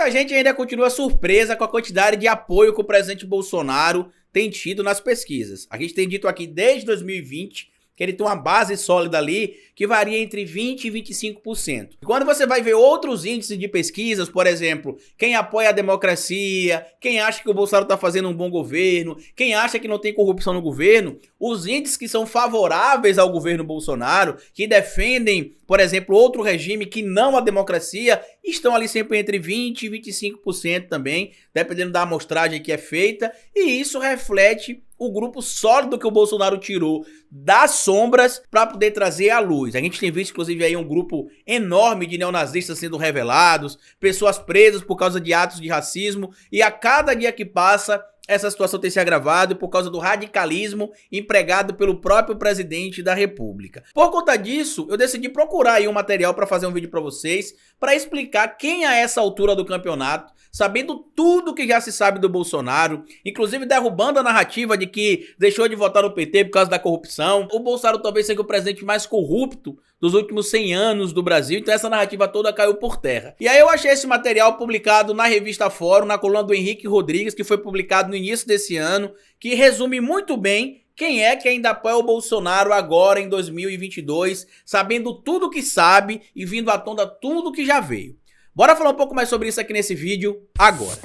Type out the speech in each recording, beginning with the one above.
Muita gente ainda continua surpresa com a quantidade de apoio que o presidente Bolsonaro tem tido nas pesquisas. A gente tem dito aqui desde 2020 que ele tem uma base sólida ali que varia entre 20% e 25%. E quando você vai ver outros índices de pesquisas, por exemplo, quem apoia a democracia, quem acha que o Bolsonaro está fazendo um bom governo, quem acha que não tem corrupção no governo, os índices que são favoráveis ao governo Bolsonaro, que defendem, por exemplo, outro regime que não a democracia, estão ali sempre entre 20% e 25% também, dependendo da amostragem que é feita, e isso reflete o grupo sólido que o Bolsonaro tirou das sombras para poder trazer à luz. A gente tem visto, inclusive, aí um grupo enorme de neonazistas sendo revelados, pessoas presas por causa de atos de racismo, e a cada dia que passa, essa situação tem se agravado por causa do radicalismo empregado pelo próprio presidente da República. Por conta disso, eu decidi procurar aí um material para fazer um vídeo para vocês, para explicar quem a essa altura do campeonato, sabendo tudo que já se sabe do Bolsonaro, inclusive derrubando a narrativa de que deixou de votar no PT por causa da corrupção. O Bolsonaro talvez seja o presidente mais corrupto dos últimos 100 anos do Brasil, então essa narrativa toda caiu por terra. E aí eu achei esse material publicado na revista Fórum, na coluna do Henrique Rodrigues, que foi publicado no início desse ano, que resume muito bem quem é que ainda apoia o Bolsonaro agora em 2022, sabendo tudo que sabe e vindo à tona tudo que já veio. Bora falar um pouco mais sobre isso aqui nesse vídeo agora.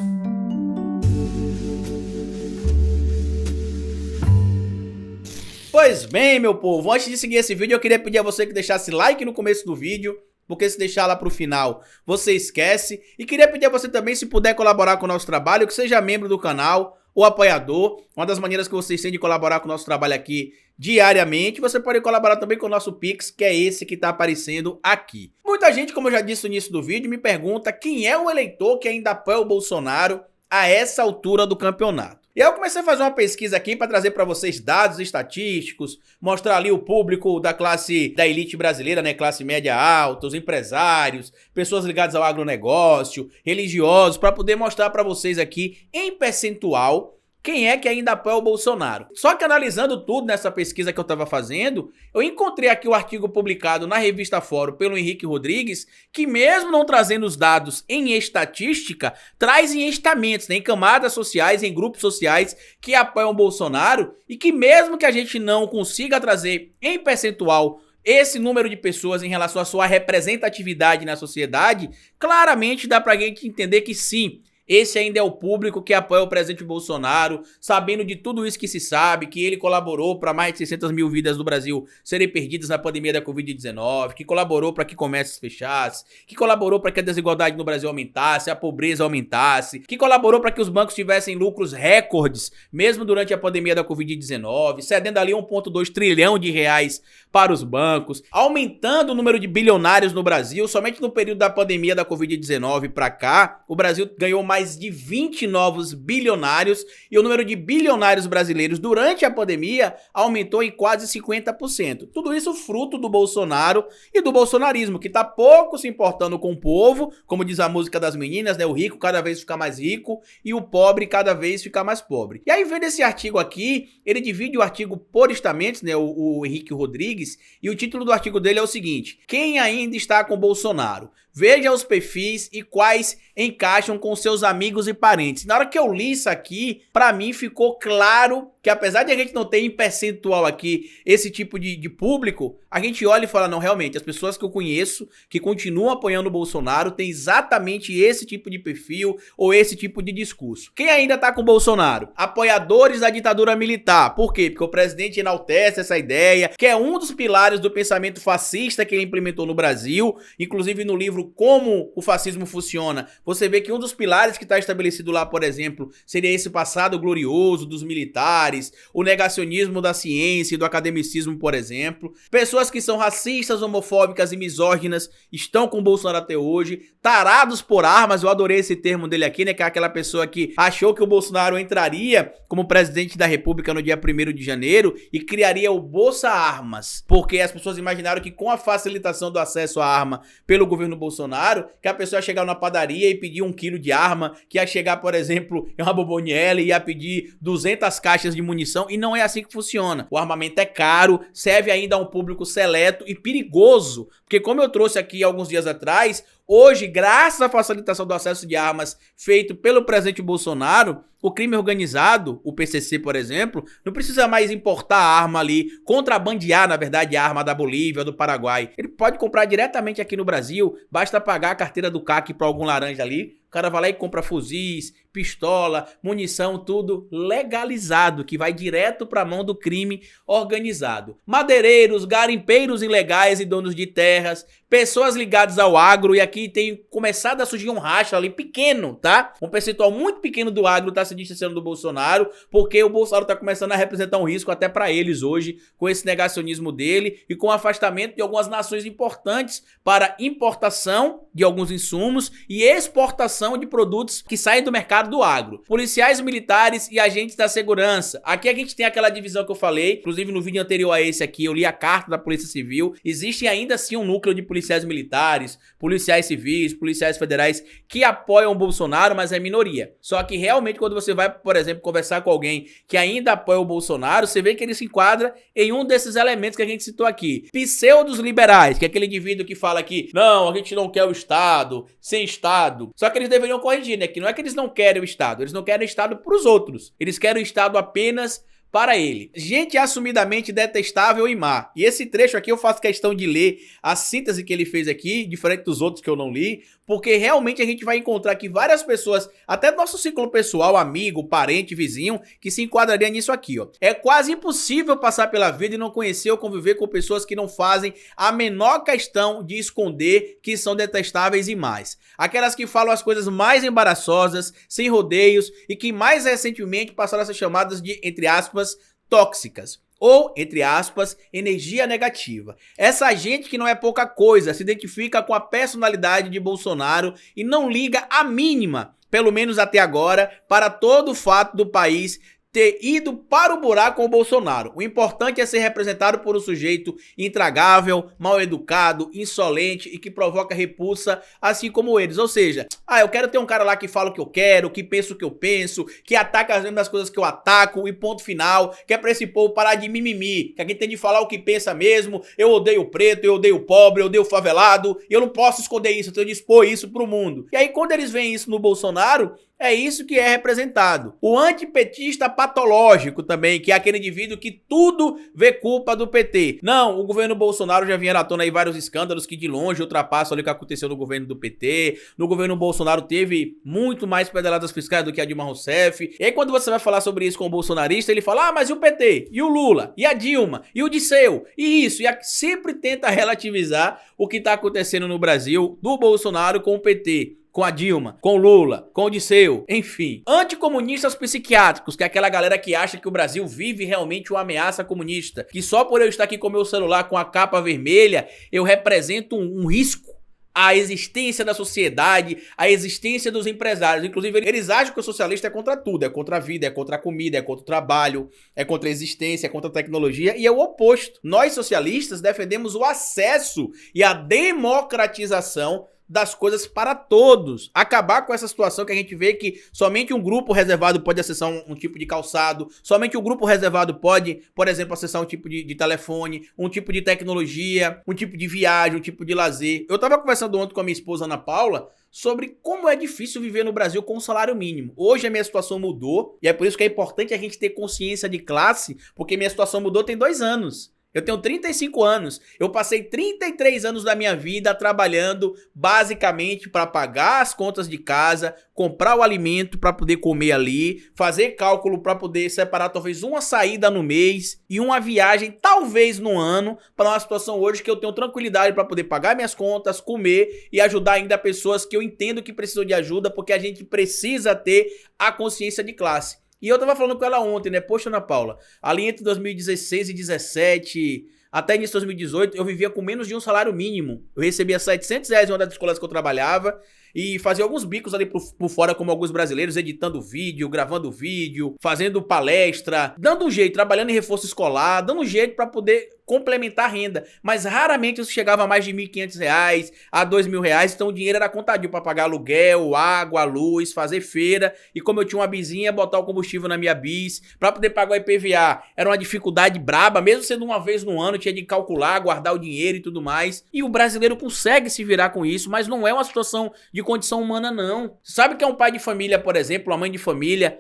Pois bem, meu povo, antes de seguir esse vídeo eu queria pedir a você que deixasse like no começo do vídeo, porque se deixar lá pro final você esquece, e queria pedir a você também, se puder colaborar com o nosso trabalho, que seja membro do canal ou apoiador. Uma das maneiras que vocês têm de colaborar com o nosso trabalho aqui diariamente. Você pode colaborar também com o nosso Pix, que é esse que tá aparecendo aqui. Muita gente, como eu já disse no início do vídeo, me pergunta quem é o eleitor que ainda apoia o Bolsonaro a essa altura do campeonato. E aí eu comecei a fazer uma pesquisa aqui para trazer para vocês dados estatísticos, mostrar ali o público da classe, da elite brasileira, né, classe média alta, os empresários, pessoas ligadas ao agronegócio, religiosos, para poder mostrar para vocês aqui em percentual quem é que ainda apoia o Bolsonaro. Só que analisando tudo nessa pesquisa que eu estava fazendo, eu encontrei aqui o artigo publicado na revista Fórum pelo Henrique Rodrigues, que mesmo não trazendo os dados em estatística, traz em estamentos, né, em camadas sociais, em grupos sociais que apoiam o Bolsonaro, e que mesmo que a gente não consiga trazer em percentual esse número de pessoas em relação à sua representatividade na sociedade, claramente dá pra gente entender que sim, esse ainda é o público que apoia o presidente Bolsonaro, sabendo de tudo isso que se sabe, que ele colaborou para mais de 600 mil vidas do Brasil serem perdidas na pandemia da Covid-19, que colaborou para que comércios fechassem, que colaborou para que a desigualdade no Brasil aumentasse, a pobreza aumentasse, que colaborou para que os bancos tivessem lucros recordes, mesmo durante a pandemia da Covid-19, cedendo ali 1,2 trilhão de reais para os bancos, aumentando o número de bilionários no Brasil. Somente no período da pandemia da Covid-19 para cá, o Brasil ganhou mais de 20 novos bilionários, e o número de bilionários brasileiros durante a pandemia aumentou em quase 50%. Tudo isso fruto do Bolsonaro e do bolsonarismo, que tá pouco se importando com o povo, como diz a música das meninas, né? O rico cada vez fica mais rico e o pobre cada vez fica mais pobre. E aí, vendo esse artigo aqui, ele divide o artigo por estamentos, né? O Henrique Rodrigues, e o título do artigo dele é o seguinte: quem ainda está com Bolsonaro? Veja os perfis e quais encaixam com seus amigos e parentes. Na hora que eu li isso aqui, pra mim ficou claro que, apesar de a gente não ter em percentual aqui esse tipo de público, a gente olha e fala, não, realmente, as pessoas que eu conheço, que continuam apoiando o Bolsonaro, têm exatamente esse tipo de perfil ou esse tipo de discurso. Quem ainda tá com o Bolsonaro? Apoiadores da ditadura militar. Por quê? Porque o presidente enaltece essa ideia, que é um dos pilares do pensamento fascista que ele implementou no Brasil. Inclusive no livro Como o Fascismo Funciona, você vê que um dos pilares que está estabelecido lá, por exemplo, seria esse passado glorioso dos militares, o negacionismo da ciência e do academicismo, por exemplo. Pessoas que são racistas, homofóbicas e misóginas estão com o Bolsonaro até hoje. Tarados por armas, eu adorei esse termo dele aqui, né, que é aquela pessoa que achou que o Bolsonaro entraria como presidente da República no dia 1º de janeiro e criaria o Bolsa Armas, porque as pessoas imaginaram que com a facilitação do acesso à arma pelo governo Bolsonaro, que a pessoa ia chegar na padaria e pedir 1 quilo de arma, que ia chegar, por exemplo, em uma Bomboniere e ia pedir 200 caixas de munição e não é assim que funciona. O armamento é caro, serve ainda a um público seleto e perigoso, porque como eu trouxe aqui alguns dias atrás, hoje, graças à facilitação do acesso de armas feito pelo presidente Bolsonaro, o crime organizado, o PCC, por exemplo, não precisa mais importar a arma ali, contrabandear, na verdade, a arma da Bolívia, do Paraguai. Ele pode comprar diretamente aqui no Brasil, basta pagar a carteira do CAC para algum laranja ali, o cara vai lá e compra fuzis, pistola, munição, tudo legalizado, que vai direto para a mão do crime organizado. Madeireiros, garimpeiros ilegais e donos de terras, pessoas ligadas ao agro, e aqui tem começado a surgir um racha ali pequeno, tá? Um percentual muito pequeno do agro tá se distanciando do Bolsonaro, porque o Bolsonaro tá começando a representar um risco até para eles hoje, com esse negacionismo dele e com o afastamento de algumas nações importantes para importação de alguns insumos e exportação de produtos que saem do mercado do agro. Policiais militares e agentes da segurança. Aqui a gente tem aquela divisão que eu falei, inclusive no vídeo anterior a esse aqui eu li a carta da Polícia Civil. Existe ainda assim um núcleo de policiais militares, policiais civis, policiais federais que apoiam o Bolsonaro, mas é minoria. Só que realmente quando você vai, por exemplo, conversar com alguém que ainda apoia o Bolsonaro, você vê que ele se enquadra em um desses elementos que a gente citou aqui. Pseudos liberais, que é aquele indivíduo que fala que não, a gente não quer o Estado, sem Estado. Só que eles deveriam corrigir, né? Que não é que eles não querem o Estado, eles não querem o Estado para os outros. Eles querem o Estado apenas para ele. Gente assumidamente detestável e má. E esse trecho aqui eu faço questão de ler a síntese que ele fez aqui, diferente dos outros que eu não li, porque realmente a gente vai encontrar aqui várias pessoas, até do nosso ciclo pessoal, amigo, parente, vizinho, que se enquadraria nisso aqui, ó. É quase impossível passar pela vida e não conhecer ou conviver com pessoas que não fazem a menor questão de esconder que são detestáveis e más. Aquelas que falam as coisas mais embaraçosas, sem rodeios e que mais recentemente passaram a ser chamadas de, entre aspas, tóxicas. Ou, entre aspas, energia negativa. Essa gente que não é pouca coisa, se identifica com a personalidade de Bolsonaro e não liga a mínima, pelo menos até agora, para todo o fato do país ter ido para o buraco com o Bolsonaro. O importante é ser representado por um sujeito intragável, mal educado, insolente e que provoca repulsa, assim como eles. Ou seja, eu quero ter um cara lá que fala o que eu quero, que pensa o que eu penso, que ataca as mesmas coisas que eu ataco e ponto final, que é pra esse povo parar de mimimi, que a gente tem de falar o que pensa mesmo, eu odeio o preto, eu odeio o pobre, eu odeio o favelado, e eu não posso esconder isso, eu tenho de expor isso pro mundo. E aí quando eles veem isso no Bolsonaro, é isso que é representado. O antipetista patológico também, que é aquele indivíduo que tudo vê culpa do PT. Não, o governo Bolsonaro já vinha na tona aí vários escândalos que de longe ultrapassam ali o que aconteceu no governo do PT. No governo Bolsonaro teve muito mais pedaladas fiscais do que a Dilma Rousseff. E aí quando você vai falar sobre isso com o bolsonarista, ele fala, mas e o PT? E o Lula? E a Dilma? E o Disseu? E isso? E sempre tenta relativizar o que está acontecendo no Brasil do Bolsonaro com o PT. Com a Dilma, com o Lula, com o Disseu, enfim. Anticomunistas psiquiátricos, que é aquela galera que acha que o Brasil vive realmente uma ameaça comunista. Que só por eu estar aqui com meu celular com a capa vermelha, eu represento um risco à existência da sociedade, à existência dos empresários. Inclusive, eles acham que o socialista é contra tudo. É contra a vida, é contra a comida, é contra o trabalho, é contra a existência, é contra a tecnologia. E é o oposto. Nós, socialistas, defendemos o acesso e a democratização das coisas para todos. Acabar com essa situação que a gente vê que somente um grupo reservado pode acessar um tipo de calçado, somente um grupo reservado pode, por exemplo, acessar um tipo de telefone, um tipo de tecnologia, um tipo de viagem, um tipo de lazer. Eu tava conversando ontem com a minha esposa Ana Paula sobre como é difícil viver no Brasil com um salário mínimo. Hoje a minha situação mudou e é por isso que é importante a gente ter consciência de classe, porque minha situação mudou tem 2 anos. Eu tenho 35 anos, eu passei 33 anos da minha vida trabalhando basicamente para pagar as contas de casa, comprar o alimento para poder comer ali, fazer cálculo para poder separar talvez uma saída no mês e uma viagem talvez no ano, para uma situação hoje que eu tenho tranquilidade para poder pagar minhas contas, comer e ajudar ainda pessoas que eu entendo que precisam de ajuda, porque a gente precisa ter a consciência de classe. E eu tava falando com ela ontem, né? Poxa, Ana Paula, ali entre 2016 e 2017, até início de 2018, eu vivia com menos de um salário mínimo. Eu recebia R$700 em uma das escolas que eu trabalhava. e fazia alguns bicos ali por fora, como alguns brasileiros, editando vídeo, gravando vídeo, fazendo palestra, dando um jeito, trabalhando em reforço escolar, dando um jeito pra poder complementar a renda, mas raramente isso chegava a mais de R$ 1.500, a R$ 2.000, então o dinheiro era contadinho pra pagar aluguel, água, luz, fazer feira, e como eu tinha uma bizinha, botar o combustível na minha bis, pra poder pagar o IPVA, era uma dificuldade braba, mesmo sendo uma vez no ano, tinha de calcular, guardar o dinheiro e tudo mais, e o brasileiro consegue se virar com isso, mas não é uma situação de condição humana não. Sabe que é um pai de família, por exemplo, uma mãe de família,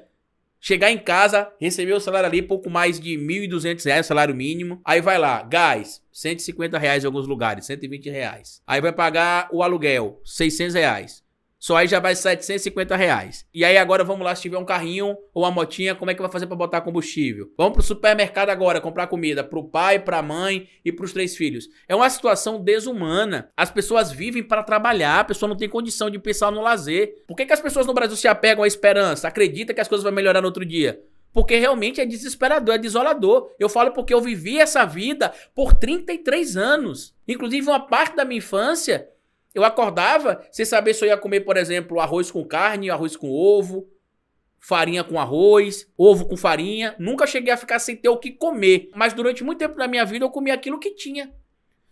chegar em casa, receber o salário ali, pouco mais de R$ 1.200, salário mínimo. Aí vai lá, gás, R$ 150 em alguns lugares, R$ 120. Aí vai pagar o aluguel, R$ 600. Só aí já vai R$ 750. E aí agora vamos lá, se tiver um carrinho ou uma motinha, como é que vai fazer para botar combustível? Vamos pro supermercado agora, comprar comida pro pai, pra mãe e pros 3 filhos. É uma situação desumana. As pessoas vivem para trabalhar, a pessoa não tem condição de pensar no lazer. Por que as pessoas no Brasil se apegam à esperança? Acredita que as coisas vão melhorar no outro dia? Porque realmente é desesperador, é desolador. Eu falo porque eu vivi essa vida por 33 anos. Inclusive uma parte da minha infância, eu acordava sem saber se eu ia comer, por exemplo, arroz com carne, arroz com ovo, farinha com arroz, ovo com farinha. Nunca cheguei a ficar sem ter o que comer. Mas durante muito tempo da minha vida eu comia aquilo que tinha,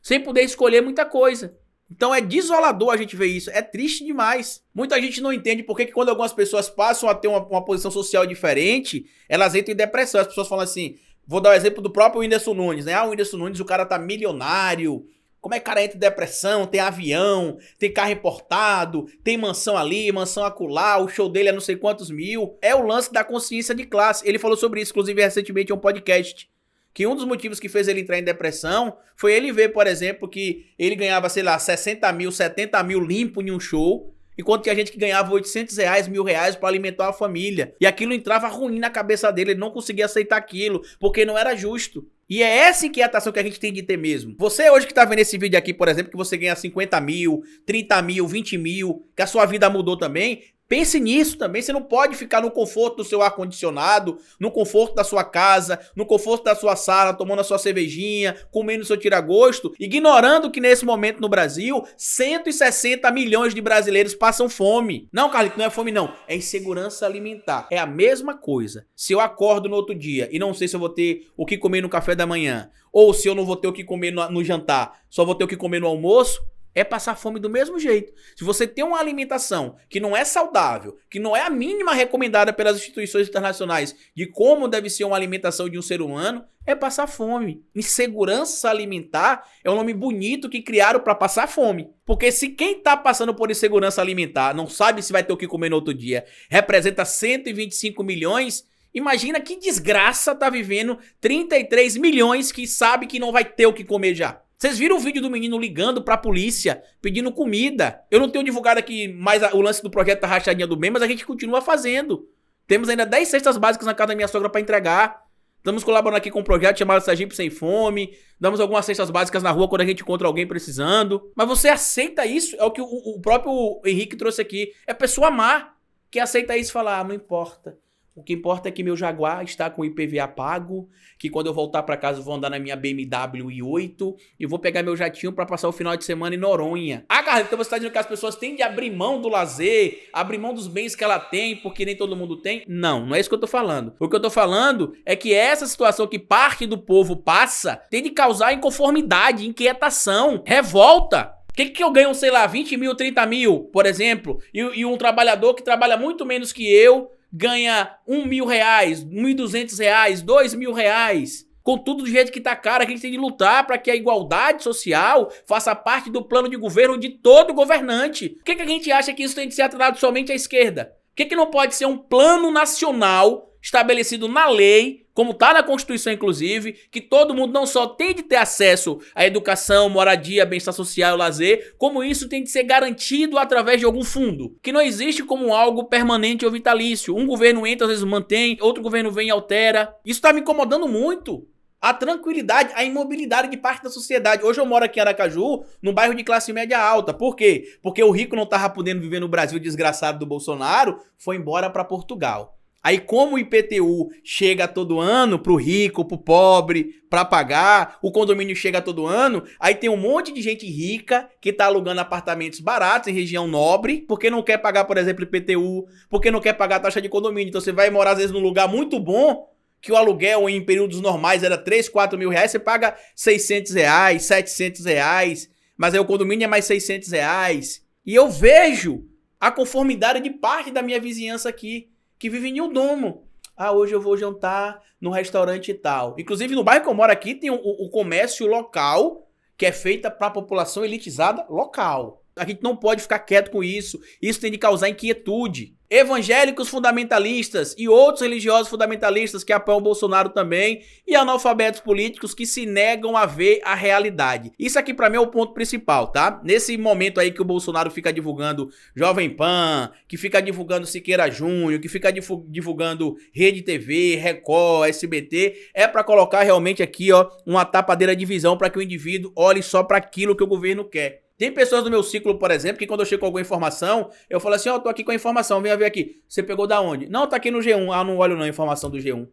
sem poder escolher muita coisa. Então é desolador a gente ver isso, é triste demais. Muita gente não entende porque que quando algumas pessoas passam a ter uma posição social diferente, elas entram em depressão. As pessoas falam assim, vou dar o exemplo do próprio Whindersson Nunes, né? Ah, o Whindersson Nunes, o cara tá milionário. Como é que o cara entra em depressão, tem avião, tem carro importado, tem mansão ali, mansão acolá, o show dele é não sei quantos mil. É o lance da consciência de classe. Ele falou sobre isso, inclusive, recentemente em um podcast. Que um dos motivos que fez ele entrar em depressão foi ele ver, por exemplo, que ele ganhava, sei lá, 60 mil, 70 mil limpo em um show, enquanto tinha gente que ganhava R$ 800, R$ 1.000 para alimentar a família. E aquilo entrava ruim na cabeça dele, ele não conseguia aceitar aquilo, porque não era justo. E é essa inquietação que a gente tem de ter mesmo. Você hoje que tá vendo esse vídeo aqui, por exemplo, que você ganha 50 mil, 30 mil, 20 mil, que a sua vida mudou também, pense nisso também. Você não pode ficar no conforto do seu ar-condicionado, no conforto da sua casa, no conforto da sua sala, tomando a sua cervejinha, comendo o seu tira-gosto, ignorando que nesse momento no Brasil, 160 milhões de brasileiros passam fome. Não, Carlito, não é fome não, é insegurança alimentar. É a mesma coisa. Se eu acordo no outro dia e não sei se eu vou ter o que comer no café da manhã, ou se eu não vou ter o que comer no jantar, só vou ter o que comer no almoço, é passar fome do mesmo jeito. Se você tem uma alimentação que não é saudável, que não é a mínima recomendada pelas instituições internacionais de como deve ser uma alimentação de um ser humano, é passar fome. Insegurança alimentar é um nome bonito que criaram para passar fome. Porque se quem tá passando por insegurança alimentar não sabe se vai ter o que comer no outro dia, representa 125 milhões, imagina que desgraça tá vivendo 33 milhões que sabe que não vai ter o que comer já. Vocês viram o vídeo do menino ligando pra polícia, pedindo comida? Eu não tenho divulgado aqui mais o lance do projeto da Rachadinha do Bem, mas a gente continua fazendo. Temos ainda 10 cestas básicas na casa da minha sogra pra entregar. Estamos colaborando aqui com um projeto chamado Sergipe Sem Fome. Damos algumas cestas básicas na rua quando a gente encontra alguém precisando. Mas você aceita isso? É o que o próprio Henrique trouxe aqui. É pessoa má que aceita isso e fala, ah, não importa. O que importa é que meu Jaguar está com o IPVA pago, que quando eu voltar para casa eu vou andar na minha BMW i8 e vou pegar meu jatinho para passar o final de semana em Noronha. Ah, Carlos, então você está dizendo que as pessoas têm de abrir mão do lazer, abrir mão dos bens que ela tem, porque nem todo mundo tem? Não, não é isso que eu tô falando. O que eu tô falando é que essa situação que parte do povo passa tem de causar inconformidade, inquietação, revolta. O que eu ganho, sei lá, 20 mil, 30 mil, por exemplo, e um trabalhador que trabalha muito menos que eu, ganha R$ 1.000, R$ 1.200, R$ 2.000. Contudo, do jeito que tá caro, a gente tem de lutar para que a igualdade social faça parte do plano de governo de todo governante. Por que a gente acha que isso tem de ser atrelado somente à esquerda? Por que não pode ser um plano nacional estabelecido na lei, como está na Constituição inclusive, que todo mundo não só tem de ter acesso à educação, moradia, bem-estar social e lazer, como isso tem de ser garantido através de algum fundo, que não existe como algo permanente ou vitalício. Um governo entra, às vezes mantém, outro governo vem e altera. Isso está me incomodando muito. A tranquilidade, a imobilidade de parte da sociedade. Hoje eu moro aqui em Aracaju, num bairro de classe média alta. Por quê? Porque o rico não estava podendo viver no Brasil desgraçado do Bolsonaro, foi embora para Portugal. Aí como o IPTU chega todo ano pro rico, pro pobre, pra pagar, o condomínio chega todo ano, aí tem um monte de gente rica que tá alugando apartamentos baratos em região nobre, porque não quer pagar, por exemplo, IPTU, porque não quer pagar a taxa de condomínio. Então você vai morar às vezes num lugar muito bom, que o aluguel em períodos normais era 3, 4 mil reais, você paga 600 reais, 700 reais, mas aí o condomínio é mais 600 reais. E eu vejo a conformidade de parte da minha vizinhança aqui, que vive em Nildomo. Ah, hoje eu vou jantar no restaurante e tal. Inclusive, no bairro que eu moro aqui, tem o comércio local, que é feita para a população elitizada local. A gente não pode ficar quieto com isso. Isso tem de causar inquietude. Evangélicos fundamentalistas e outros religiosos fundamentalistas que apoiam o Bolsonaro também, e analfabetos políticos que se negam a ver a realidade. Isso aqui pra mim é o ponto principal, tá? Nesse momento aí que o Bolsonaro fica divulgando Jovem Pan, que fica divulgando Siqueira Júnior, que fica divulgando Rede TV, Record, SBT, é pra colocar realmente aqui, ó, uma tapadeira de visão pra que o indivíduo olhe só pra aquilo que o governo quer. Tem pessoas do meu ciclo, por exemplo, que quando eu chego com alguma informação, eu falo assim, ó, tô aqui com a informação, venha ver aqui. Você pegou da onde? Não, tá aqui no G1. Ah, não olho não a informação do G1.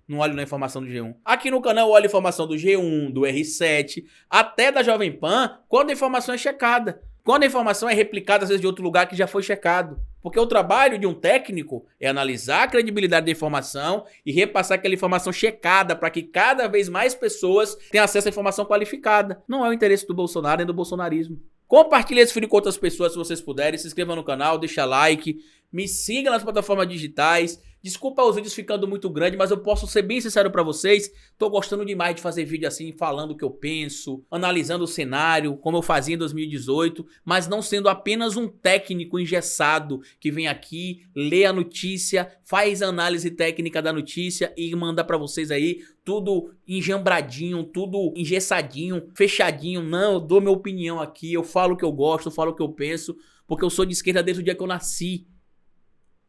Não olho na informação do G1. Aqui no canal eu olho a informação do G1, do R7, até da Jovem Pan, quando a informação é checada. Quando a informação é replicada, às vezes, de outro lugar que já foi checado. Porque o trabalho de um técnico é analisar a credibilidade da informação e repassar aquela informação checada para que cada vez mais pessoas tenham acesso à informação qualificada. Não é o interesse do Bolsonaro nem do bolsonarismo. Compartilhe esse vídeo com outras pessoas se vocês puderem. Se inscreva no canal, deixa like, me siga nas plataformas digitais. Desculpa os vídeos ficando muito grandes, mas eu posso ser bem sincero pra vocês. Tô gostando demais de fazer vídeo assim, falando o que eu penso, analisando o cenário, como eu fazia em 2018, mas não sendo apenas um técnico engessado que vem aqui, lê a notícia, faz a análise técnica da notícia e manda pra vocês aí tudo enjambradinho, tudo engessadinho, fechadinho. Não, eu dou minha opinião aqui, eu falo o que eu gosto, eu falo o que eu penso, porque eu sou de esquerda desde o dia que eu nasci.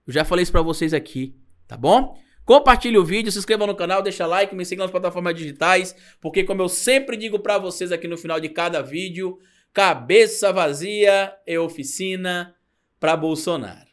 Eu já falei isso pra vocês aqui, tá bom? Compartilhe o vídeo, se inscreva no canal, deixa like, me siga nas plataformas digitais, porque como eu sempre digo pra vocês aqui no final de cada vídeo, cabeça vazia é oficina pra Bolsonaro.